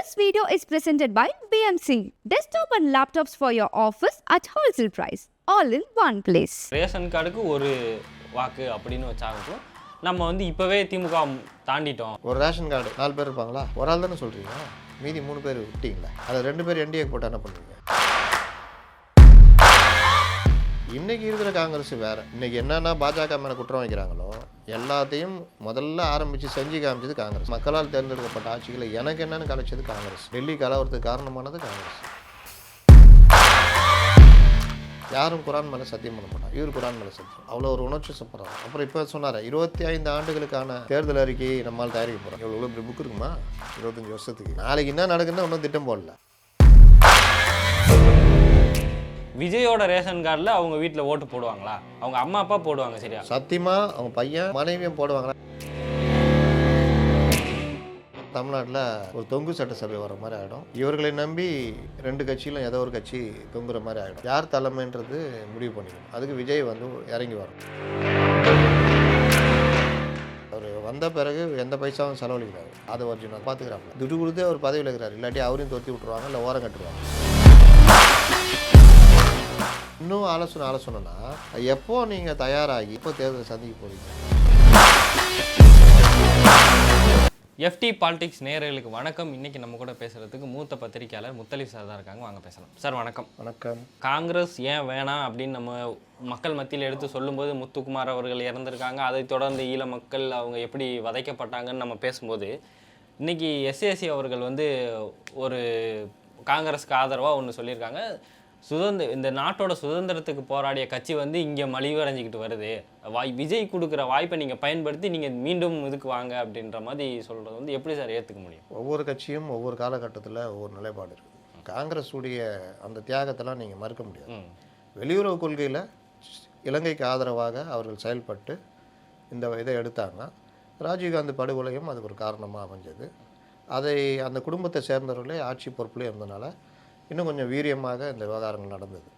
This video is presented by BMC. Desktop and laptops for your office at wholesale price. All in one place. Ration கார்டுக்கு ஒரு வாக்கு அப்படின்னு வச்சாலும் நம்ம வந்து இப்போவே திமுக தாண்டிட்டோம். ஒரு ரேஷன் கார்டு 4 பேர் இருப்பாங்களா? ஒரு ஆள் தானே சொல்கிறீங்க, மீதி 3 பேர் விட்டீங்களா? அதில் 2 பேர் என்டிஏ போட்டு என்ன பண்ணுவீங்க? இன்றைக்கி இருக்கிற காங்கிரஸ் வேறு. இன்றைக்கி என்னென்னா பாஜக மேலே குற்றம் வைக்கிறாங்களோ எல்லாத்தையும் முதல்ல ஆரம்பித்து செஞ்சு காமிச்சது காங்கிரஸ். மக்களால் தேர்ந்தெடுக்கப்பட்ட ஆட்சிகளை எனக்கு என்னென்னு கலைச்சது காங்கிரஸ். டெல்லி கலவரத்துக்கு காரணமானது காங்கிரஸ். யாரும் குரான் மேலே சத்தியம் பண்ண மாட்டாங்க, இவர் குரான் மேலே சத்தியம். அவ்வளோ ஒரு உணர்ச்சி சப்படுறாங்க. அப்புறம் இப்போ சொன்னார் 25 ஆண்டுகளுக்கான தேர்தல் அறிக்கை நம்மால் தயாரிக்க போகிறோம். எவ்வளோ இப்படி புக் இருக்குமா? 25 வருஷத்துக்கு. நாளைக்கு என்ன நடக்குதுன்னு ஒன்றும் திட்டம் போடல. விஜயோட ரேஷன் கார்டில் அவங்க வீட்டில் ஓட்டு போடுவாங்களா? அவங்க அம்மா அப்பா போடுவாங்க சரியா? சத்தியமாக அவங்க பையன் மனைவியும் போடுவாங்களா? தமிழ்நாட்டில் ஒரு தொங்கு சட்டசபை வர மாதிரி ஆகிடும். இவர்களை நம்பி 2 கட்சியிலும் ஏதோ ஒரு கட்சி தொங்குற மாதிரி ஆகிடும். யார் தலைமைன்றது முடிவு பண்ணிக்கணும். அதுக்கு விஜய் வந்து இறங்கி வரும். அவர் வந்த பிறகு எந்த பைசாவும் செலவழிக்கிறாரு. அதை ஒரிஜினல் பார்த்துக்கிறாங்க. துட்டு கொடுத்து அவர் பதவியில் இருக்கிறார். இல்லாட்டி அவரையும் தொத்தி விட்டுருவாங்க, இல்லை ஓரம் கட்டுருவாங்க. இன்னும் ஆலோசனைனா எப்போ நீங்கள் தயாராகி இப்போ தேர்தல் சந்திக்க போகிறீங்க? எஃப்டி பாலிடிக்ஸ் நேயர்களுக்கு வணக்கம். இன்னைக்கு நம்ம கூட பேசுறதுக்கு மூத்த பத்திரிகையாளர் முத்தலிப் சார் தான் இருக்காங்க. வாங்க பேசலாம். சார் வணக்கம். வணக்கம். காங்கிரஸ் ஏன் வேணாம் அப்படின்னு நம்ம மக்கள் மத்தியில் எடுத்து சொல்லும்போது முத்துக்குமார் அவர்கள் இறந்துருக்காங்க, அதை தொடர்ந்து ஈழ மக்கள் அவங்க எப்படி வதைக்கப்பட்டாங்கன்னு நம்ம பேசும்போது இன்னைக்கு எஸ்ஏசி அவர்கள் வந்து ஒரு காங்கிரஸ்க்கு ஆதரவாக ஒன்று சொல்லியிருக்காங்க. இந்த நாட்டோட சுதந்திரத்துக்கு போராடிய கட்சி வந்து இங்கே மலிவடைஞ்சிக்கிட்டு வருது, விஜய் கொடுக்குற வாய்ப்பை நீங்கள் பயன்படுத்தி நீங்கள் மீண்டும் இதுக்கு வாங்க அப்படின்ற மாதிரி சொல்கிறது வந்து எப்படி சார் ஏற்றுக்க முடியும்? ஒவ்வொரு கட்சியும் ஒவ்வொரு காலகட்டத்தில் ஒவ்வொரு நிலைப்பாடு இருக்குது. காங்கிரஸ் உடைய அந்த தியாகத்தெல்லாம் நீங்கள் மறுக்க முடியாது. வெளியுறவு கொள்கையில் இலங்கைக்கு ஆதரவாக அவர்கள் செயல்பட்டு இந்த இதை எடுத்தாங்க. ராஜீவ்காந்தி படுகொலையும் அதுக்கு ஒரு காரணமாக அமைஞ்சது. அதை அந்த குடும்பத்தை சேர்ந்தவர்களே ஆட்சி பொறுப்புலேயே இருந்தனால இன்னும் கொஞ்சம் வீரியமாக இந்த விவகாரங்கள் நடந்தது.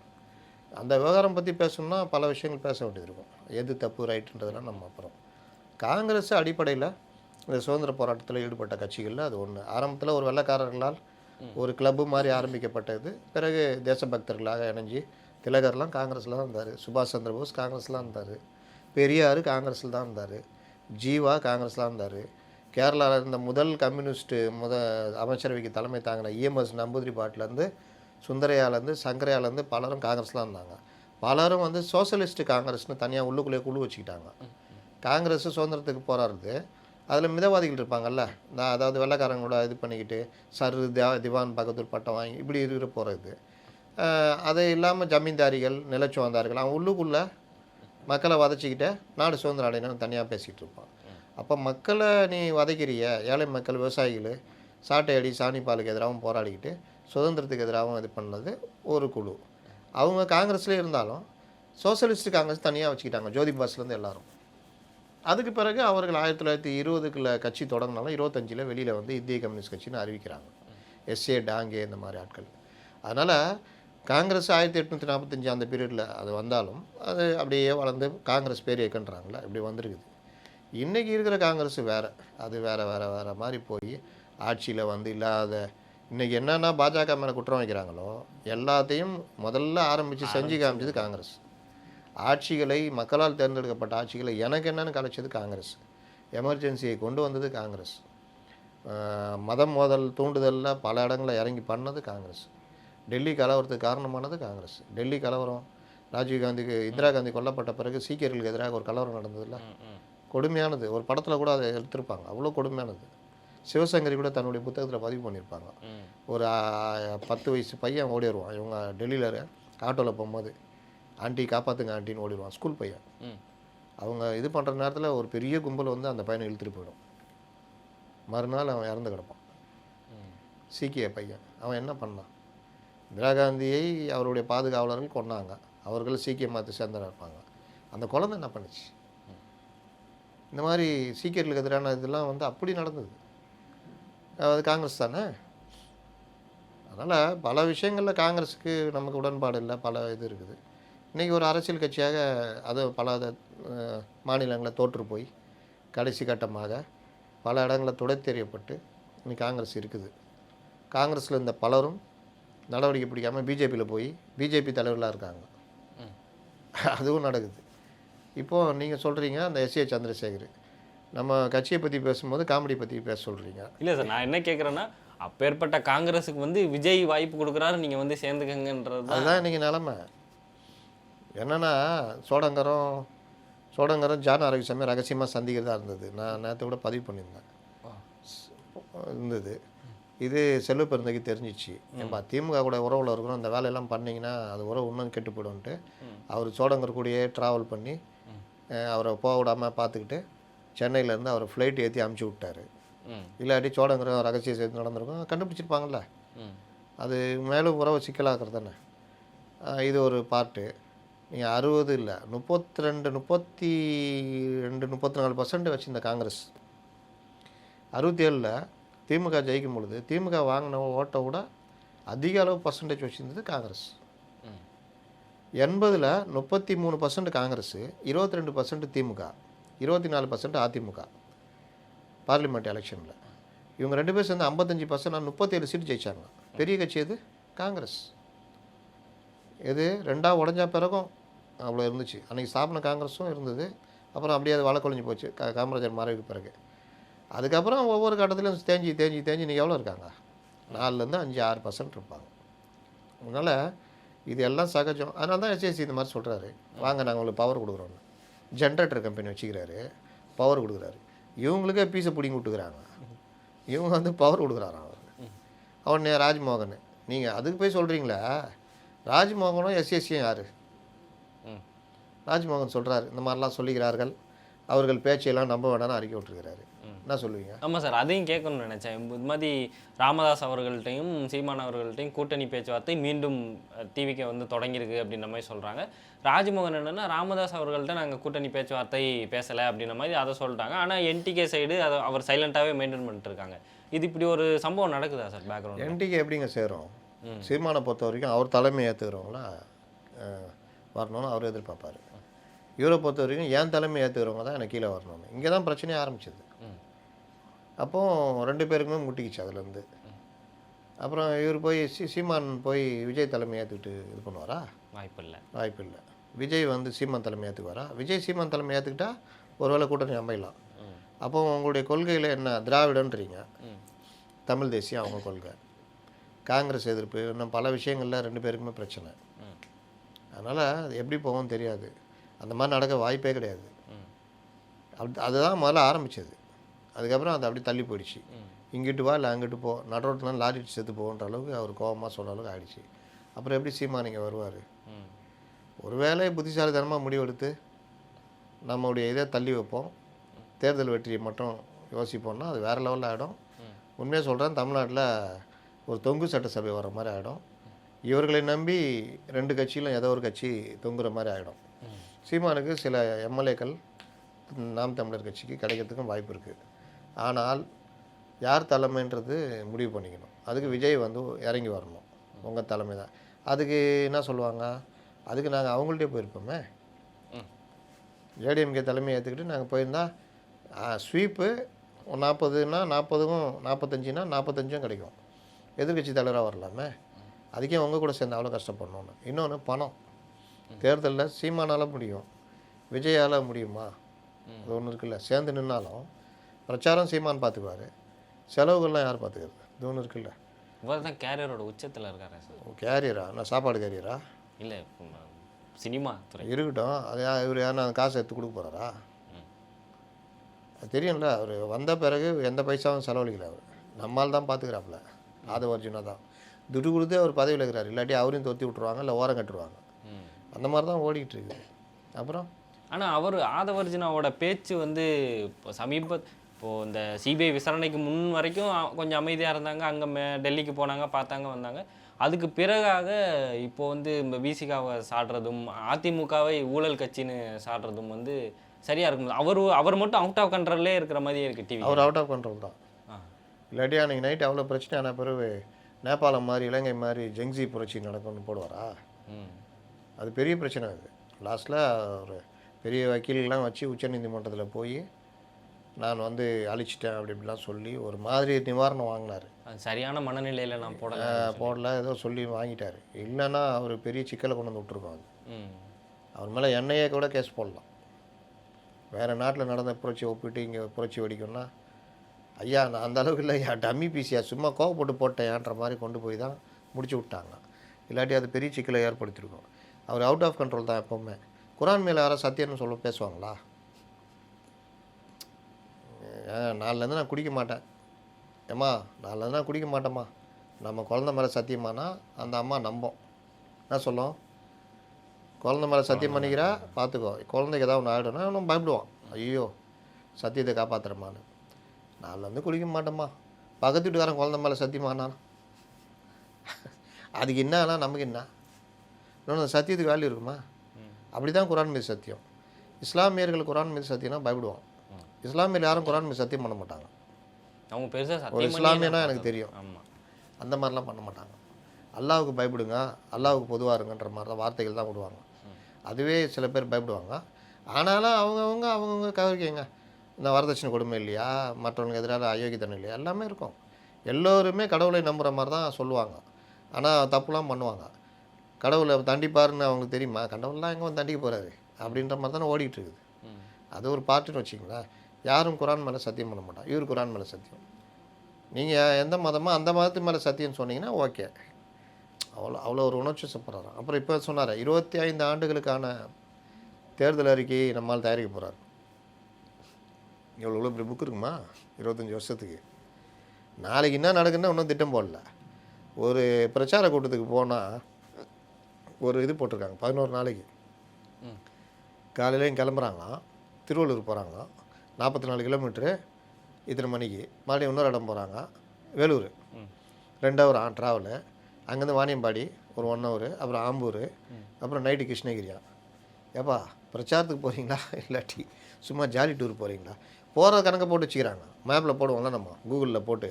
அந்த விவகாரம் பற்றி பேசணும்னா பல விஷயங்கள் பேச வேண்டியது இருக்கும். எது தப்பு ரைட்டுன்றதெல்லாம் நம்ம அப்புறம். காங்கிரஸ் அடிப்படையில் இந்த சுதந்திர போராட்டத்தில் ஈடுபட்ட கட்சிகளில் அது ஒன்று. ஆரம்பத்தில் ஒரு வெள்ளைக்காரர்களால் ஒரு கிளப்பு மாதிரி ஆரம்பிக்கப்பட்டது. பிறகு தேசபக்தர்களாக இணைஞ்சி திலகர்லாம் காங்கிரஸில் தான் இருந்தார், சுபாஷ் சந்திர போஸ் காங்கிரஸில் இருந்தார், பெரியார் காங்கிரஸில் தான் இருந்தார், ஜீவா காங்கிரஸில் இருந்தார். கேரளாவில் இருந்த முதல் கம்யூனிஸ்ட்டு அமைச்சரவைக்கு தலைமை தாங்கின இஎம்எஸ் நம்பூதிரிபாட்டிலேருந்து சுந்தரையாலேருந்து சங்கரையாலேருந்து பலரும் காங்கிரஸ்லாம் இருந்தாங்க. பலரும் வந்து சோசியலிஸ்ட்டு காங்கிரஸ்னு தனியாக உள்ளுக்குள்ளேயே குழு வச்சுக்கிட்டாங்க. காங்கிரஸ் சுதந்திரத்துக்கு போராடுறது, அதில் மிதவாதிகள் இருப்பாங்கல்ல, அதாவது வெள்ளைக்காரங்களோட இது பண்ணிக்கிட்டு திவான் பகதூர் பட்டம் வாங்கி இப்படி இருக்கிற போகிறது. அது இல்லாமல் ஜமீன்தாரிகள் நிலச்சுவந்தார்கள் அவன் உள்ளுக்குள்ளே மக்களை வதச்சிக்கிட்டே நாடு சுதந்திரம் அடையணும்னு தனியாக பேசிக்கிட்டு இருப்பான். அப்போ மக்களை நீ வதைக்கிறிய, ஏழை மக்கள் விவசாயிகள் சாட்டை அடி சாணி பாலுக்கு எதிராகவும் போராடிக்கிட்டு சுதந்திரத்துக்கு எதிராகவும் இது பண்ணது ஒரு குழு. அவங்க காங்கிரஸ்லேயே இருந்தாலும் சோசியலிஸ்ட் காங்கிரஸ் தனியாக வச்சுக்கிட்டாங்க, ஜோதி பாஸ்லேருந்து எல்லாரும். அதுக்கு பிறகு அவர்கள் 1920 கட்சி தொடங்கினாலும் 25 வெளியில் வந்து இந்திய கம்யூனிஸ்ட் கட்சின்னு அறிவிக்கிறாங்க. எஸ்ஏ டாங்கே இந்த மாதிரி ஆட்கள். அதனால் காங்கிரஸ் 1845 அந்த பீரியடில் அது வந்தாலும் அது அப்படியே வளர்ந்து காங்கிரஸ் பேர் இயக்கன்றாங்களே இப்படி வந்திருக்குது. இன்றைக்கி இருக்கிற காங்கிரஸ் வேறு. அது வேறு மாதிரி போய் ஆட்சியில் வந்து இல்லாத இன்றைக்கி என்னென்னா பாஜக மேலே குற்றம் வைக்கிறாங்களோ எல்லாத்தையும் முதல்ல ஆரம்பித்து செஞ்சு காமிச்சது காங்கிரஸ். ஆட்சிகளை மக்களால் தேர்ந்தெடுக்கப்பட்ட ஆட்சிகளை எனக்கு என்னென்னு கலைச்சது காங்கிரஸ். எமர்ஜென்சியை கொண்டு வந்தது காங்கிரஸ். மதம் மோதல் தூண்டுதலில் பல இடங்களில் இறங்கி பண்ணது காங்கிரஸ். டெல்லி கலவரத்துக்கு காரணமானது காங்கிரஸ். டெல்லி கலவரம் ராஜீவ்காந்திக்கு இந்திரா காந்தி கொல்லப்பட்ட பிறகு சீக்கியர்களுக்கு எதிராக ஒரு கலவரம் நடந்ததில்ல, கொடுமையானது. ஒரு படத்தில் கூட அதை எடுத்திருப்பாங்க, அவ்வளோ கொடுமையானது. சிவசங்கரி கூட தன்னுடைய புத்தகத்தில் பதிவு பண்ணியிருப்பாங்க. ஒரு 10 வயசு பையன் ஓடி வருவான், இவங்க டெல்லியில் ஆட்டோவில் போகும்போது ஆண்டி காப்பாற்றுங்க ஆண்டின்னு ஓடிடுவான், ஸ்கூல் பையன். அவங்க இது பண்ணுற நேரத்தில் ஒரு பெரிய கும்பல் வந்து அந்த பையனை இழுத்துட்டு போயிடும். மறுநாள் அவன் இறந்து கிடப்பான். சீக்கிய பையன். அவன் என்ன பண்ணான்? இந்திரா காந்தியை அவருடைய பாதுகாவலர்கள் கொன்னாங்க. அவர்கள் சீக்கிய மதத்தை சேர்ந்தவங்க இருப்பாங்க. அந்த குழந்தை என்ன பண்ணுச்சு? இந்த மாதிரி சீக்கியர்களுக்கு எதிரான இதெல்லாம் வந்து அப்படி நடந்தது. அது காங்கிரஸ் தானே. அதனால் பல விஷயங்களில் காங்கிரஸுக்கு நமக்கு உடன்பாடு இல்லை, பல இது இருக்குது. இன்றைக்கி ஒரு அரசியல் கட்சியாக அது பல மாநிலங்களில் தோற்று போய் கடைசி கட்டமாக பல இடங்களில் துடைத்தெறியப்பட்டு இன்றைக்கி காங்கிரஸ் இருக்குது. காங்கிரஸில் இருந்த பலரும் நடவடிக்கை பிடிக்காமல் பிஜேபியில் போய் பிஜேபி தலைவர்களாக இருக்காங்க. அதுவும் நடக்குது. இப்போது நீங்கள் சொல்கிறீங்க அந்த எஸ்ஏ சந்திரசேகர் நம்ம கட்சியை பற்றி பேசும்போது காமெடி பற்றி பேச சொல்கிறீங்க. இல்லை சார், நான் என்ன கேட்குறேன்னா, அப்பேற்பட்ட காங்கிரஸுக்கு வந்து விஜய் வாய்ப்பு கொடுக்குறாரு, நீங்கள் வந்து சேர்ந்துக்கங்கன்றது அதுதான் இன்றைக்கி நிலமை. என்னென்னா சோடங்கரம் ஜான் ஆரோக்கியசாமி ரகசியமாக சந்திக்கிறதா இருந்தது. நான் நேற்று கூட பதிவு பண்ணியிருந்தேன் இருந்தது. இது செல்வ பெருந்தகைக்கு தெரிஞ்சிச்சு. ஏன்பா திமுக கூட உறவில் இருக்கிறோம், இந்த வேலையெல்லாம் பண்ணிங்கன்னா அது உறவு இன்னும் கெட்டு போயிடும்ன்ட்டு அவர் சோடங்கர் கூடயே ட்ராவல் பண்ணி அவரை போக விடாமல் பார்த்துக்கிட்டு சென்னையிலேருந்து அவரை ஃப்ளைட் ஏற்றி அமுச்சு விட்டார். இல்லாட்டி சோடங்கரம் ரகசிய சேர்த்து நடந்திருக்கும், கண்டுபிடிச்சிருப்பாங்கள்ல. அது மேலும் உறவை சிக்கலாக்குறது தானே. இது ஒரு பார்ட்டு. நீங்கள் 60 இல்லை 34% வச்சுருந்த காங்கிரஸ் 67 திமுக ஜெயிக்கும் பொழுது திமுக வாங்கின ஓட்டை விட அதிக அளவு பர்சன்டேஜ் வச்சுருந்தது காங்கிரஸ். 80 33% காங்கிரஸ், 22% திமுக, 24% அதிமுக பார்லிமெண்ட் எலெக்ஷனில். இவங்க 2 பேர் சேர்ந்து 55%, 37 சீட்டு ஜெயிச்சாங்க. பெரிய கட்சி எது? காங்கிரஸ். எது ரெண்டாக உடஞ்சா பிறகும் அவ்வளோ இருந்துச்சு. அன்றைக்கி ஸ்தாபன காங்கிரஸும் இருந்தது. அப்புறம் அப்படியே அது வழக்கொழிஞ்சு போச்சு காமராஜர் மறைவுக்கு பிறகு. அதுக்கப்புறம் ஒவ்வொரு கட்டத்திலும் தேஞ்சி இன்றைக்கி எவ்வளோ இருக்காங்க? 4-5-6% இருப்பாங்க. அதனால் இது எல்லாம் சகஜம். அதனால தான் எஸ்ஏசி இந்த மாதிரி சொல்கிறாரு, வாங்க நாங்கள் உங்களுக்கு பவர் கொடுக்குறோன்னு. ஜென்ரேட்டர் கம்பெனி வச்சுக்கிறாரு, பவர் கொடுக்குறாரு. இவங்களுக்கே பீஸை பிடிங்கி விட்டுக்கிறாங்க. இவங்க வந்து பவர் கொடுக்குறாராம் அவன் ராஜ்மோகன். நீங்கள் அதுக்கு போய் சொல்கிறீங்களா? ராஜ்மோகனும் எஸ்எஸ்சியும் யார்? ராஜ்மோகன் சொல்கிறாரு இந்த மாதிரிலாம் சொல்லிக்கிறார்கள், அவர்கள் பேச்சையெல்லாம் நம்ப வேண்டாம்னு அறிக்கை விட்டுருக்கிறாரு. என்ன சொல்லுவீங்க? ஆமாம் சார், அதையும் கேட்கணும்னு நினச்சேன். இது மாதிரி ராமதாஸ் அவர்கள்ட்டையும் சீமான் அவர்கள்ட்டையும் கூட்டணி பேச்சுவார்த்தை மீண்டும் டிவிக்கு வந்து தொடங்கியிருக்கு அப்படின்ற மாதிரி சொல்கிறாங்க. ராஜ்மோகன் என்னென்னா, ராமதாஸ் அவர்கள்ட்ட நாங்கள் கூட்டணி பேச்சுவார்த்தை பேசலை அப்படின்ற மாதிரி அதை சொல்லிட்டாங்க. ஆனால் என்டிகே சைடு அதை அவர் சைலண்ட்டாகவே மெயின்டைன் பண்ணிட்டு இருக்காங்க. இது இப்படி ஒரு சம்பவம் நடக்குதா சார் பேக்ரவுண்ட்? என்டிகே எப்படிங்க சேரும்? சீமானை பொறுத்த வரைக்கும் அவர் தலைமை ஏற்றுக்கிறவங்களா வரணும்னு அவர் எதிர்பார்ப்பார். இவரை பொறுத்த வரைக்கும் ஏன் தலைமை ஏற்றுக்கிறவங்க தான் எனக்கு கீழே வரணும்னு. இங்கே தான் பிரச்சனையே ஆரம்பிச்சது. அப்போது 2 பேருக்குமே முட்டிக்கிச்சு அதுலேருந்து. அப்புறம் இவர் போய் சீமான் போய் விஜய் தலைமை ஏற்றுக்கிட்டு இது பண்ணுவாரா? வாய்ப்பு இல்லை. விஜய் வந்து சீமான் தலைமை ஏற்றுக்குவாரா? விஜய் சீமான் தலைமை ஏற்றுக்கிட்டா ஒருவேளை கூட்டணி அமையலாம். அப்போ உங்களுடைய கொள்கையில் என்ன? திராவிடன்றீங்க, தமிழ் தேசியம் அவங்க கொள்கை, காங்கிரஸ் எதிர்ப்பு, இன்னும் பல விஷயங்களில் 2 பேருக்குமே பிரச்சனை. அதனால் அது எப்படி போகும்னு தெரியாது. அந்த மாதிரி நடக்க வாய்ப்பே கிடையாது. அதுதான் முதல்ல ஆரம்பித்தது. அதுக்கப்புறம் அது அப்படி தள்ளி போயிடுச்சு. இங்கிட்டு வா இல்லை அங்கிட்டு போ, நடுரோட்டில் லாரி செத்து போகின்ற அளவுக்கு அவர் கோபமாக சொல்கிற அளவுக்கு ஆகிடுச்சு. அப்புறம் எப்படி சீமான் இங்கே வருவார்? ஒருவேளை புத்திசாலித்தனமாக முடிவெடுத்து நம்மளுடைய இதை தள்ளி வைப்போம், தேர்தல் வெற்றியை மட்டும் யோசிப்போம்னா அது வேறு லெவலில் ஆகிடும். உண்மையாக சொல்கிறேன், தமிழ்நாட்டில் ஒரு தொங்கு சட்டசபை வர மாதிரி ஆகிடும். இவர்களை நம்பி 2 கட்சியிலும் ஏதோ ஒரு கட்சி தொங்குற மாதிரி ஆகிடும். சீமானுக்கு சில எம்எல்ஏக்கள் நாம் தமிழர் கட்சிக்கு கிடைக்கிறதுக்கும் வாய்ப்பு இருக்குது. ஆனால் யார் தலைமைன்றது முடிவு பண்ணிக்கணும். அதுக்கு விஜய் வந்து இறங்கி வரணும். உங்கள் தலைமை தான். அதுக்கு என்ன சொல்லுவாங்க? அதுக்கு நாங்கள் அவங்கள்ட்டே போயிருப்போமே. ஏடிஎம்கே தலைமையை ஏற்றுக்கிட்டு நாங்கள் போயிருந்தால் ஸ்வீப்பு 40னா 40க்கும் 45னா 45ம் கிடைக்கும். எதிர்கட்சி தலைவராக வரலாமே. அதுக்கே உங்கள் கூட சேர்ந்து அவ்வளோ கஷ்டப்படணும்னு. இன்னொன்று பணம். தேர்தலில் சீமானால் முடியும், விஜயால் முடியுமா? அது ஒன்று இருக்குல்ல. சேர்ந்து நின்னாலும் பிரச்சாரம் சீமான் பார்த்துக்குவார், செலவுகள்லாம் யார் பார்த்துக்கிறது? இது ஒன்று இருக்குல்ல. இவர் தான் கேரியரோட உச்சத்தில் இருக்காரு சார். கேரியரா? நான் சாப்பாடு கேரியரா? இல்லை, சினிமா துறை இருக்கட்டும். அது இவர் யாருன்னா அந்த காசை எடுத்து கொடுக்க போகிறாரா? அது தெரியும்ல. அவர் வந்த பிறகு எந்த பைசாவும் செலவழிக்கல. அவர் நம்மால் தான் பார்த்துக்கிறாப்புல. ஆதவ அர்ஜுனா தான் துட்டு கொடுத்து அவர் பதவியில் இருக்கிறார். இல்லாட்டி அவரையும் தொத்தி விட்ருவாங்க, இல்லை ஓரம் கட்டுருவாங்க. அந்த மாதிரி தான் ஓடிக்கிட்டு இருக்குது. அப்புறம் ஆனால் அவர் ஆதவர்ஜுனாவோட பேச்சு வந்து இப்போ இப்போது இந்த சிபிஐ விசாரணைக்கு முன் வரைக்கும் கொஞ்சம் அமைதியாக இருந்தாங்க. அங்கே டெல்லிக்கு போனாங்க, பார்த்தாங்க, வந்தாங்க. அதுக்கு பிறகாக இப்போது வந்து இந்த விசிகாவை சாடுறதும் அதிமுகவை ஊழல் கட்சின்னு சாடுறதும் வந்து சரியாக இருக்கும். அவர் மட்டும் அவுட் ஆஃப் கண்ட்ரோல்லே இருக்கிற மாதிரியே இருக்குது டிவி. அவர் அவுட் ஆஃப் கண்ட்ரோல் தான். இல்லாட்டி அன்றைக்கி நைட்டு அவ்வளோ பிரச்சனையான பிறகு நேபாளம் மாதிரி இலங்கை மாதிரி ஜெங்ஸி புரட்சி நடக்கும்னு போடுவாரா? அது பெரிய பிரச்சனை. அது லாஸ்ட்டில் ஒரு பெரிய வக்கீலெலாம் வச்சு உச்சநீதிமன்றத்தில் போய் நான் வந்து அழிச்சிட்டேன் அப்படி இப்படிலாம் சொல்லி ஒரு மாதிரி நிவாரணம் வாங்கினார். அது சரியான மனநிலையில் நான் போடல. போடல ஏதோ சொல்லி வாங்கிட்டார். இல்லைன்னா அவர் பெரிய சிக்கலை கொண்டு வந்து விட்ருக்கோம். அது ம் அவர் மேலே எண்ணெயே கூட கேஸ் போடலாம். வேறு நாட்டில் நடந்த புரட்சி ஒப்பிட்டு இங்கே புரட்சி வெடிக்கும்னா, ஐயா நான் அந்த அளவுக்கு இல்லை ஐயா, டம்மி பீஸியா சும்மா கோவப்பட்டு போட்டேன்ற மாதிரி கொண்டு போய் தான் முடிச்சு விட்டாங்க. இல்லாட்டி அது பெரிய சிக்கலை ஏற்படுத்தியிருக்கோம். அவர் அவுட் ஆஃப் கண்ட்ரோல் தான் எப்போவுமே. குரான் மேலே யாராவது சத்தியம்னு சொல்ல பேசுவாங்களா? நாலுலேருந்து நான் குடிக்க மாட்டேன், ஏம்மா நாலுலேருந்து நான் குடிக்க மாட்டேம்மா, நம்ம குழந்த மேலே சத்தியமானா அந்த அம்மா நம்போம். என்ன சொல்லும்? குழந்த மேலே சத்தியம் பண்ணிக்கிறா பார்த்துக்கோ, குழந்தைக்கு ஏதாவது ஒன்று ஆகிடும்னா அவனும் பயப்படுவான். ஐயோ சத்தியத்தை காப்பாற்றுறமான்னு. நாலுலேருந்து குடிக்க மாட்டேம்மா, பக்கத்து வீட்டுக்காரன் குழந்த மேலே சத்தியமானாலும் அதுக்கு என்னன்னா நமக்கு என்ன? இன்னொன்று சத்தியத்துக்கு வேல்யூ இருக்குமா? அப்படி தான் குரான் மீது சத்தியம். இஸ்லாமியர்கள் குரான் மீது சத்தியம்னா பயப்படுவான். இஸ்லாமியர் யாரும் குரான் மீது சத்தியம் பண்ண மாட்டாங்க. அவங்க பெருசாக ஒரு சத்தியம் இஸ்லாமியனா எனக்கு தெரியும். ஆமாம், அந்த மாதிரிலாம் பண்ண மாட்டாங்க. அல்லாவுக்கு பயப்படுங்க, அல்லாவுக்கு பொதுவாக இருங்கன்ற மாதிரி தான் வார்த்தைகள் தான் விடுவாங்க. அதுவே சில பேர் பயப்படுவாங்க. ஆனாலும் அவங்கவுங்க கவரிக்கைங்க. இந்த வரதட்சணை கொடுமை இல்லையா, மற்றவங்களுக்கு எதிராக அயோக்கியத்தனம் இல்லையா, எல்லாமே இருக்கும். எல்லோருமே கடவுளை நம்புகிற மாதிரி தான் சொல்லுவாங்க. ஆனால் தப்புலாம் பண்ணுவாங்க. கடவுளை தண்டிப்பாருன்னு அவங்களுக்கு தெரியுமா? கடவுள்லாம் எங்கே வந்து தண்டிக்க போகிறாரு அப்படின்ற மாதிரி தானே ஓடிட்டு இருக்குது. அது ஒரு பார்ட்டுன்னு வச்சிங்களேன். யாரும் குரான் மேலே சத்தியம் பண்ண மாட்டான். இவர் குரான் மேலே சத்தியம். நீங்கள் எந்த மதமோ அந்த மதத்து மேலே சத்தியம்னு சொன்னீங்கன்னா ஓகே. அவ்வளோ ஒரு உணர்ச்சி சப்படுறாரு. அப்புறம் இப்போ சொன்னார் 25 ஆண்டுகளுக்கான தேர்தல் அறிக்கை நம்மால் தயாரிக்க போகிறார். எவ்வளோ இப்படி புக் இருக்குமா 25 வருஷத்துக்கு? நாளைக்கு என்ன நடக்குதுன்னா இன்னும் திட்டம் போடல. ஒரு பிரச்சார கூட்டத்துக்கு போனால் ஒரு இது போட்டிருக்காங்க 11 நாளைக்கு. காலையிலையும் கிளம்புறாங்களாம், திருவள்ளூர் போகிறாங்களாம், 44 கிலோமீட்ரு இத்தனை மணிக்கு. மறுபடியும் இன்னொரு இடம் போகிறாங்க, வேலூர் 2 ஹவர் ட்ராவலு. அங்கேருந்து வாணியம்பாடி ஒரு 1 ஹவர், அப்புறம் ஆம்பூர், அப்புறம் நைட்டு கிருஷ்ணகிரியா. ஏப்பா பிரச்சாரத்துக்கு போகிறீங்களா இல்லாட்டி சும்மா ஜாலி டூர் போகிறீங்களா? போகிற கணக்கை போட்டு வச்சுக்கிறாங்க. மேப்பில் போடுவோம்ல நம்ம கூகுளில் போட்டு,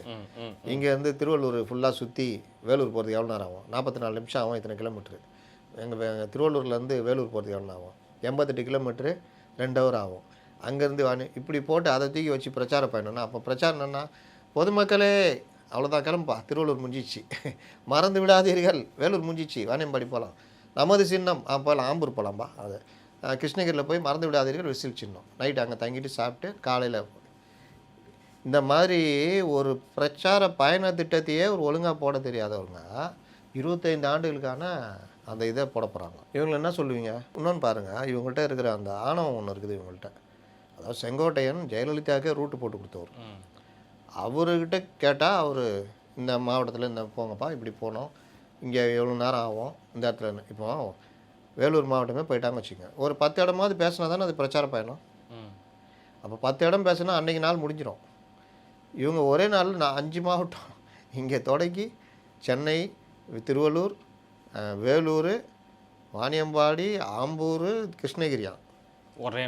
இங்கேருந்து திருவள்ளூர் ஃபுல்லாக சுற்றி வேலூர் போகிறதுக்கு எவ்வளோ நேரம் ஆகும்? 44 நிமிஷம் ஆகும், இத்தனை கிலோமீட்ரு. எங்கள் திருவள்ளூர்லேருந்து வேலூர் போகிறதுக்கு எவ்வளோ ஆகும்? 88 கிலோமீட்ரு, 2 ஹவர் ஆகும். அங்கேருந்து இப்படி போட்டு அதை தூக்கி வச்சு பிரச்சார பயணம்னா, அப்போ பிரச்சாரம் என்னன்னா, பொதுமக்களே அவ்வளோதான் கிளம்பா, திருவள்ளூர் முடிஞ்சிச்சு, மறந்து விடாதீர்கள், வேலூர் முடிஞ்சிச்சு, வாணியம்பாடி போகலாம், நமது சின்னம் போகலாம், ஆம்பூர் போகலாம்பா, அது கிருஷ்ணகிரியில் போய் மறந்து விடாதீர்கள் விசில் சின்னம், நைட்டு அங்கே தங்கிட்டு சாப்பிட்டு காலையில். இந்த மாதிரி ஒரு பிரச்சார பயண திட்டத்தையே ஒரு ஒழுங்காக போட தெரியாதவங்க 25 ஆண்டுகளுக்கான அந்த இதை போட போகிறாங்க. இவங்களை என்ன சொல்லுவீங்க? இன்னொன்று பாருங்கள், இவங்கள்ட்ட இருக்கிற அந்த ஆணவம் ஒன்று இருக்குது இவங்கள்ட்ட. அதாவது செங்கோட்டையன் ஜெயலலிதாவுக்கே ரூட்டு போட்டு கொடுத்தவர். அவர்கிட்ட கேட்டால் அவர் இந்த மாவட்டத்தில் இந்த போங்கப்பா, இப்படி போனோம், இங்கே எவ்வளோ நேரம் ஆகும், இந்த இடத்துல இப்போ வேலூர் மாவட்டமே போயிட்டாங்க வச்சுக்கோங்க, ஒரு 10 இடமாவது பேசினா தானே அது பிரச்சார பயணம். அப்போ 10 இடம் பேசினா அன்றைக்கி நாள் முடிஞ்சிடும். இவங்க ஒரே நாளில் 5 மாவட்டம் இங்கே தொடங்கி சென்னை, திருவள்ளூர், வேலூர், வாணியம்பாடி, ஆம்பூர், கிருஷ்ணகிரியா ஒரே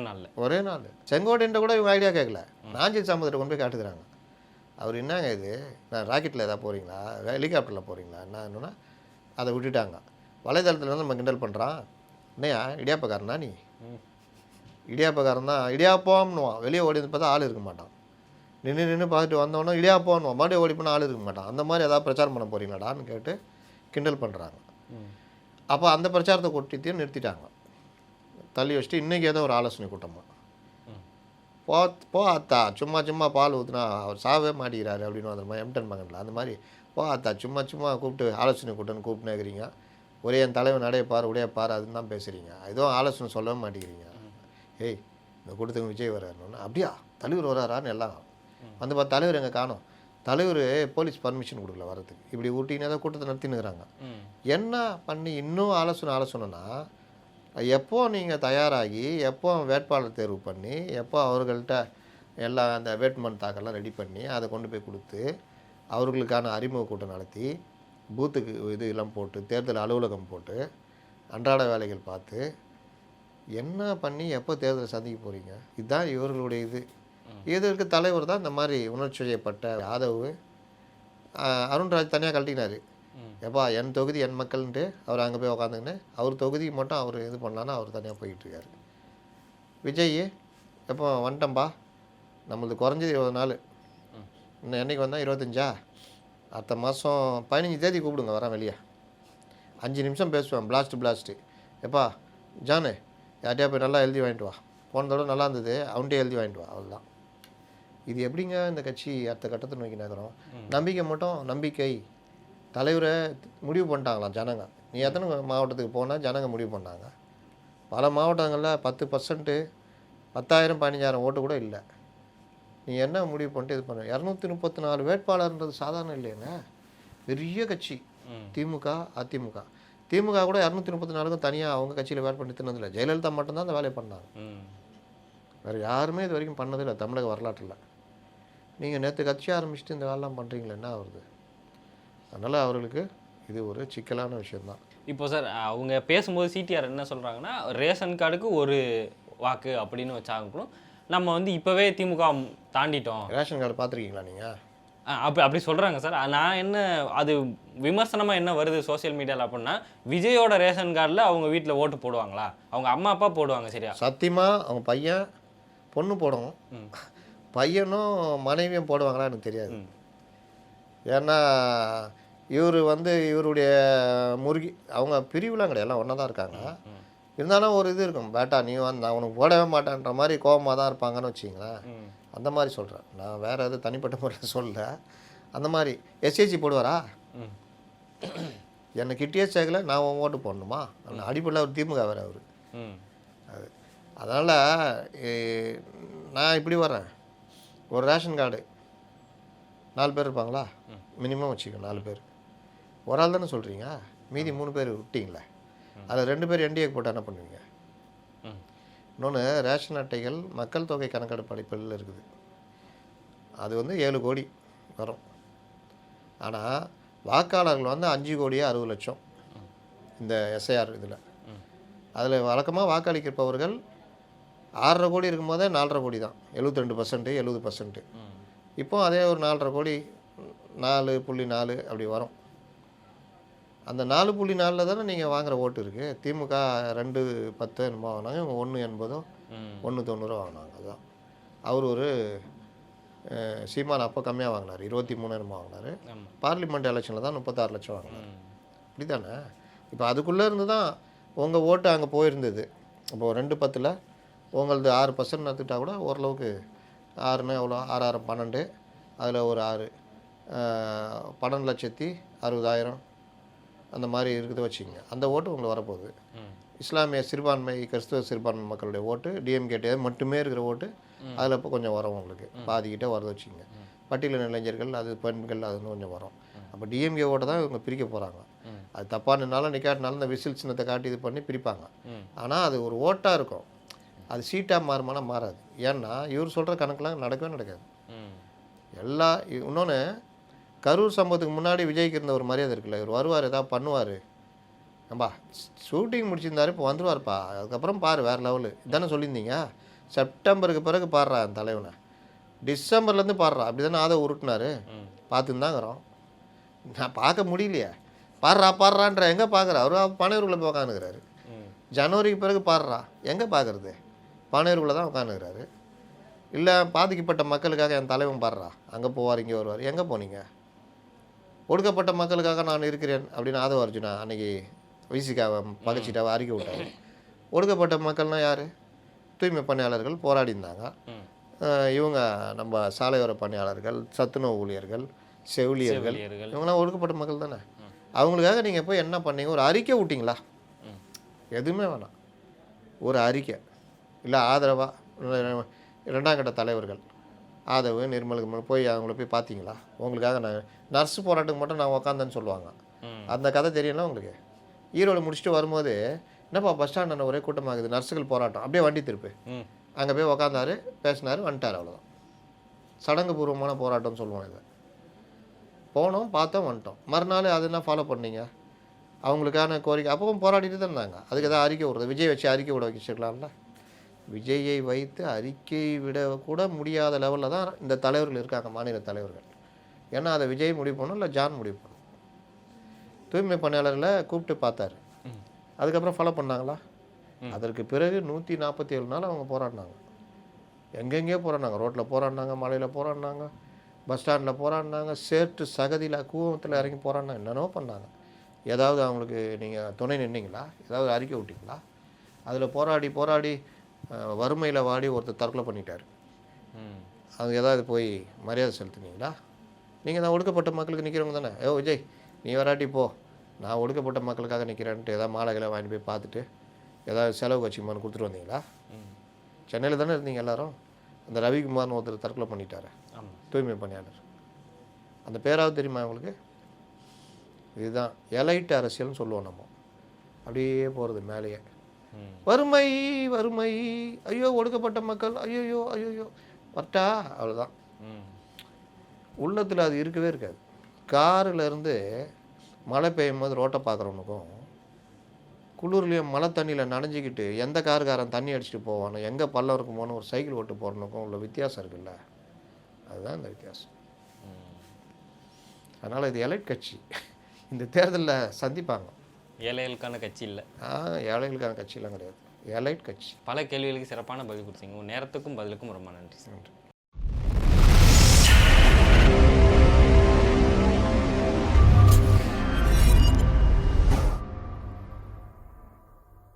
நாள். செங்கோட்டையன்ட்ட கூட இவங்க ஐடியா கேட்கல, நாஞ்சில் சாம்பத்திட்ட கொண்டு போய் காட்டுக்கிறாங்க. அவர் என்னங்க இது, நான் ராக்கெட்டில் எதாவது போகிறீங்களா, ஹெலிகாப்டரில் போகிறீங்களா என்னன்னா அதை விட்டுட்டாங்க. வலைதளத்தில் வந்து நம்ம கிண்டல் பண்ணுறான், என்னையா இடியாப்பக்காரனா நீ? இடியாப்பக்காரன் தான், இடியாப்பம்னுவான். வெளியே ஓடி வந்து பார்த்தா ஆள் இருக்க மாட்டான். நின்று பார்த்துட்டு வந்தோன்னா இடியாப்பம்னுவான், மறுபடியும் ஓடி போனால் ஆள் இருக்க மாட்டான். அந்த மாதிரி ஏதாவது பிரச்சாரம் பண்ண போகிறீங்களாடான்னு கேட்டு கிண்டல் பண்ணுறாங்க. அப்போ அந்த பிரச்சாரத்தை கொட்டித்தையும் நிறுத்திட்டாங்க, தள்ளி வச்சுட்டு இன்றைக்கி ஏதோ ஒரு ஆலோசனை கூட்டமாக போ அத்தா, சும்மா பால் ஊற்றுனா அவர் சாவே மாட்டிக்கிறாரு அப்படின்னு அந்த மாதிரி எம்டன் மகனில் அந்த மாதிரி போ அத்தா, சும்மா கூப்பிட்டு ஆலோசனை கூட்டம்னு கூப்பிட்டு இருக்கிறீங்க, ஒரே என் தலைவன் நடையப்பார் உடையப்பார் அதுன்னு தான் பேசுகிறீங்க, எதுவும் ஆலோசனை சொல்லவே மாட்டேங்கிறீங்க. ஏய் இந்த கூட்டத்துக்கு விஜய் வர்றாருன்னு, அப்படியா தலைவர் வர்றாரான்னு எல்லாம் வந்து பார்த்து தலைவர் எங்கே காணோம், தலைவர் போலீஸ் பர்மிஷன் கொடுக்கல வரதுக்கு, இப்படி ஊட்டின்னு ஏதோ கூட்டத்தை நடத்தினுக்கிறாங்க. என்ன பண்ணி இன்னும் ஆலோசனைனா எப்போ நீங்கள் தயாராகி, எப்போ வேட்பாளர் தேர்வு பண்ணி, எப்போ அவர்கள்ட்ட எல்லாம் அந்த வேட்புமனு தாக்கெல்லாம் ரெடி பண்ணி அதை கொண்டு போய் கொடுத்து அவர்களுக்கான அறிமுக கூட்டம் நடத்தி பூத்துக்கு இது எல்லாம் போட்டு தேர்தல் அலுவலகம் போட்டு அன்றாட வேலைகள் பார்த்து என்ன பண்ணி எப்போ தேர்தல் சந்திக்க போகிறீங்க? இதுதான் இவர்களுடைய இது. இதற்கு தலைவர் தான் இந்த மாதிரி உணர்ச்சி செய்யப்பட்ட யாதவ் அருண்ராஜ் தனியாக கழட்டினார். எப்பா என் தொகுதி என் மக்கள்ன்ட்டு அவர் அங்கே போய் உக்காந்துக்கின்னு அவர் தொகுதி மட்டும் அவர் இது பண்ணலான்னா அவர் தனியாக போய்கிட்டுருக்காரு. விஜய் எப்போ வந்துட்டம்பா நம்மளது குறைஞ்சது 20 நாள். இன்னும் என்றைக்கு வந்தால் 25ஆ? அடுத்த மாதம் 15 தேதி கூப்பிடுங்க, வரேன் வெளியே. 5 நிமிஷம் பேசுவேன், பிளாஸ்ட்டு. எப்பா ஜானு, யார்ட்டையா போய் நல்லா எழுதி வாங்கிட்டு வா, போன தடவை நல்லா இருந்தது, அவன்கிட்டே எழுதி வாங்கிட்டு வா, அவ்வளோதான். இது எப்படிங்க இந்த கட்சி அடுத்த கட்டத்தை நோக்கி நகரும்? நம்பிக்கை மட்டும் நம்பிக்கை. தலைவரை முடிவு பண்ணிட்டாங்களாம் ஜனங்க. நீ எத்தனை மாவட்டத்துக்கு போனால் ஜனங்க முடிவு பண்ணாங்க. பல மாவட்டங்களில் 10%, 10,000 15,000 ஓட்டு கூட இல்லை. நீ என்ன முடிவு பண்ணிட்டு இது பண்ண? 234 வேட்பாளர்ன்றது சாதாரண இல்லைங்க, பெரிய கட்சி. திமுக, அதிமுக. திமுக கூட 234க்கும் தனியாக அவங்க கட்சியில் வேட்பாளர் நிறுத்தினதில்லை. ஜெயலலிதா மட்டும்தான் அந்த வேலையை பண்ணாங்க. வேறு யாருமே இது வரைக்கும் பண்ணதில்லை தமிழக வரலாற்றில். நீங்கள் நேற்று கட்சி ஆரம்பிச்சுட்டு இந்த வேலைலாம் பண்ணுறீங்களே, என்ன வருது? அதனால் அவர்களுக்கு இது ஒரு சிக்கலான விஷயந்தான். இப்போ சார் அவங்க பேசும்போது சிடிஆர் என்ன சொல்கிறாங்கன்னா, ரேஷன் கார்டுக்கு ஒரு வாக்கு அப்படின்னு வச்சாங்களும் நம்ம வந்து இப்போவே திமுக தாண்டிட்டோம். ரேஷன் கார்டு பார்த்துருக்கீங்களா நீங்கள்? அப்படி சொல்கிறாங்க சார். நான் என்ன அது விமர்சனமாக என்ன வருது சோசியல் மீடியாவில் அப்படின்னா, விஜயோட ரேஷன் கார்டில் அவங்க வீட்டில் ஓட்டு போடுவாங்களா? அவங்க அம்மா அப்பா போடுவாங்க சரியா? சத்தியமாக அவங்க பையன் பொண்ணு போடணும், பையனும் மனைவியும் போடுவாங்களா எனக்கு தெரியாது. ஏன்னா இவர் வந்து இவருடைய முருகி அவங்க பிரிவுலாம் கிடையாது, எல்லாம் ஒன்றா தான் இருக்காங்க. இருந்தாலும் ஒரு இது இருக்கும், பேட்டா நீ வந்து நான் உனக்கு போடவே மாட்டேன்ற மாதிரி கோபமாக தான் இருப்பாங்கன்னு வச்சிங்களேன். அந்த மாதிரி சொல்கிறேன் நான், வேறு எதுவும் தனிப்பட்ட முறையில் சொல்லலை. அந்த மாதிரி எஸ்ஏசி போடுவாரா? என்னை கிட்டே சேர்க்கல, நான் உன் ஓட்டு போடணுமா? அடிப்படையில் அவர் திமுக வேறு அவர். அது அதனால் நான் இப்படி வரேன், ஒரு ரேஷன் கார்டு 4 பேர் இருப்பாங்களா மினிமம் வச்சுக்கோங்க, 4 பேர். ஒரு ஆள் தானே சொல்கிறீங்க, மீதி 3 பேர் விட்டீங்களே, அதில் 2 பேர் என்டிஏக்கு போட்டால் என்ன பண்ணுவீங்க? இன்னொன்று, ரேஷன் அட்டைகள் மக்கள் தொகை கணக்கெடுப்பு அடிப்படையில் இருக்குது. அது வந்து 7 கோடி வரும். ஆனால் வாக்காளர்கள் வந்து 5 கோடியே 60 லட்சம் இந்த எஸ்ஐஆர் இதில். அதில் வழக்கமாக வாக்களிப்பவர்கள் 6.5 கோடி இருக்கும்போதே 4.5 கோடி தான், 72%, 70%. இப்போ அதே ஒரு 4.5 கோடி, 4.4 அப்படி வரும். அந்த 4.4 தானே நீங்கள் வாங்குகிற ஓட்டு இருக்குது. திமுக 2.10 என்னமோ வாங்கினாங்க, இவங்க 1.80 1.90 வாங்கினாங்க. அதுதான் அவர் ஒரு சீமான் அப்போ கம்மியாக வாங்கினார், 23 என்னமோ வாங்கினார். பார்லிமெண்ட் எலெக்ஷனில் தான் 36 லட்சம் வாங்கினார். இப்படி தானே? இப்போ அதுக்குள்ளே இருந்து தான் உங்கள் ஓட்டு அங்கே போயிருந்தது. இப்போது 2.10 உங்களது 6% எடுத்துக்கிட்டால் கூட ஓரளவுக்கு 6ன்னா எவ்வளோ, 6 12, அதில் ஒரு 6 12,60,000 அந்த மாதிரி இருக்குது வச்சுக்கோங்க. அந்த ஓட்டு உங்களுக்கு வரப்போகுது. இஸ்லாமிய சிறுபான்மை, கிறிஸ்துவ சிறுபான்மை மக்களுடைய ஓட்டு, டிஎம்கே மட்டுமே இருக்கிற ஓட்டு அதில் இப்போ கொஞ்சம் வரும், உங்களுக்கு பாதிக்கிட்டே வரது வச்சுக்கோங்க. பட்டியலின இளைஞர்கள், அது பெண்கள், அதுன்னு கொஞ்சம் வரும். அப்போ டிஎம்கே ஓட்டை தான் இவங்க பிரிக்க போகிறாங்க. அது தப்பாக நின்னாலும் நிக்காட்டினாலும் இந்த விசில் சின்னத்தை காட்டி இது பண்ணி பிரிப்பாங்க. ஆனால் அது ஒரு ஓட்டாக இருக்கும், அது சீட்டாக மாறுமானா மாறாது. ஏன்னா இவர் சொல்கிற கணக்கெலாம் நடக்கவே நடக்காது. இன்னொன்று, கரூர் சம்பவத்துக்கு முன்னாடி விஜய்க்கு இருந்த ஒரு மரியாதை இருக்குல்ல, இவர் வருவார், எதாவது பண்ணுவார், ஏம்பா ஷூட்டிங் முடிச்சிருந்தாரு, இப்போ வந்துடுவார்ப்பா, அதுக்கப்புறம் பாரு வேறு லெவலு இதானே சொல்லியிருந்தீங்க. செப்டம்பருக்கு பிறகு பாடுறா அந்த தலைவனை, டிசம்பர்லேருந்து பாடுறா, அப்படி தானே ஆதரவு உருட்டினார். பார்த்துன்னு தாங்கிறோம், நான் பார்க்க முடியலையே. பாடுறான்ற எங்கே பார்க்குறா? அவர் பனையூருக்குள்ளே போய் உட்காந்துக்கிறாரு. ஜனவரிக்கு பிறகு பாடுறா, எங்கே பார்க்குறது? பனையூருக்குள்ளே தான் உட்காந்துக்கிறாரு. இல்லை பாதிக்கப்பட்ட மக்களுக்காக என் தலைவன் பாடுறா, அங்கே போவார், இங்கே வருவார். எங்கே போனீங்க? ஒடுக்கப்பட்ட மக்களுக்காக நான் இருக்கிறேன் அப்படின்னு ஆதவ அர்ஜுனா அன்றைக்கி விசிகாவை பகச்சிட்டாவை அறிக்கை விட்டார். ஒடுக்கப்பட்ட மக்கள்னால் யார்? தூய்மை பணியாளர்கள் போராடி இருந்தாங்க. இவங்க நம்ம சாலையோர பணியாளர்கள், சத்துணவு ஊழியர்கள், செவிலியர்கள், இவங்களாம் ஒடுக்கப்பட்ட மக்கள் தானே. அவங்களுக்காக நீங்கள் போய் என்ன பண்ணீங்க? ஒரு அறிக்கை விட்டிங்களா? எதுவுமே வேணாம், ஒரு அறிக்கை இல்லை. ஆதரவாக 2ஆம் கட்ட தலைவர்கள் ஆதரவு நிர்மலுக்கு போய் அவங்கள போய் பார்த்தீங்களா? உங்களுக்காக நான் நர்ஸு போராட்டத்துக்கு மட்டும் நான் உக்காந்தேன்னு சொல்லுவாங்க. அந்த கதை தெரியல உங்களுக்கு. ஈரோடு முடிச்சுட்டு வரும்போது, என்னப்பா பஸ் ஸ்டாண்ட் ஒரே கூட்டமாகுது, நர்ஸுகள் போராட்டம், அப்படியே வண்டி திருப்பு, அங்கே போய் உக்காந்தாரு, பேசினார், வந்துட்டார், அவ்வளோதான். சடங்கு பூர்வமான போராட்டம்னு சொல்லுவோம் இதை. போனோம், பார்த்தோம், வந்துட்டோம். மறுநாள் அது என்ன ஃபாலோ பண்ணீங்க? அவங்களுக்கான கோரிக்கை அப்பவும் போராடிட்டு தான் இருந்தாங்க. அதுக்கு எதாவது அறிக்கை விடுறது, விஜய் வச்சு அறிக்கை விட வச்சுருக்கலாம்ல. விஜயை வைத்து அறிக்கை விட கூட முடியாத லெவலில் தான் இந்த தலைவர்கள் இருக்காங்க, மாநில தலைவர்கள். ஏன்னா அதை விஜய் முடிவு பண்ணணும், இல்லை ஜான் முடிவு பண்ணணும். தூய்மை பணியாளர்களை கூப்பிட்டு பார்த்தாரு, அதுக்கப்புறம் ஃபாலோ பண்ணாங்களா? அதற்கு பிறகு 147 நாள் அவங்க போராடினாங்க. எங்கெங்கேயோ போகிறாங்க, ரோட்டில் போகிறான்னாங்க, மலையில் போகிறான்னாங்க, பஸ் ஸ்டாண்டில் போகிறான்னாங்க, சேற்று சகதியில் கூவத்தில் இறங்கி போகிறான்னா, என்னென்னோ பண்ணாங்க. ஏதாவது அவங்களுக்கு நீங்கள் துணை நின்னீங்களா? ஏதாவது அறிக்கை விட்டீங்களா? அதில் போராடி வறுமையில் வாடி ஒருத்தர் தற்கொலை பண்ணிட்டார். அது ஏதாவது போய் மரியாதை செலுத்துனீங்களா? நீங்கள் தான் ஒடுக்கப்பட்ட மக்களுக்கு நிற்கிறவங்க தானே. விஜய் நீ வராட்டி போ, நான் ஒடுக்கப்பட்ட மக்களுக்காக நிற்கிறேன்ட்டு ஏதாவது மாலைகளை வாங்கி போய் பார்த்துட்டு ஏதாவது செலவு வச்சுக்கமான்னு கொடுத்துட்டு வந்தீங்களா? சென்னையில் தானே இருந்தீங்க எல்லாரும். அந்த ரவிக்குமார்னு ஒருத்தர் தற்கொலை பண்ணிட்டார், தூய்மை பணியாளர். அந்த பேராவது தெரியுமா உங்களுக்கு? இதுதான் எலைட் அரசியல்னு சொல்லுவோம் நம்ம. அப்படியே போகிறது மேலேயே. வறுமை வறுமை, ஐயோ ஒடுக்கப்பட்ட மக்கள், ஐயோ ஐயோ வரட்டா, அவ்வளோதான். உள்ளத்தில் அது இருக்கவே இருக்காது. காரில் இருந்து மழை பெய்யும் போது ரோட்டை பார்க்குறவனுக்கும் குளிர்லேயும் மழை தண்ணியில் நனைஞ்சிக்கிட்டு எந்த காருக்காரன் தண்ணி அடிச்சுட்டு போவானோ, எங்கே பள்ளம் இருக்குமோன்னு ஒரு சைக்கிள் ஓட்டு போகிறனுக்கும் உள்ள வித்தியாசம் இருக்குல்ல, அதுதான் இந்த வித்தியாசம். அதனால் இது எலைட் கட்சி. இந்த தேர்தலில் சந்திப்பாங்க. ஏழைகளுக்கான கட்சி இல்லை. ஏழைகளுக்கான கட்சியெல்லாம் கிடையாது, எலைட் கட்சி. பல கேள்விகளுக்கு சிறப்பான பதில் கொடுத்தீங்க. நேரத்துக்கும் பதிலுக்கும் ரொம்ப நன்றி.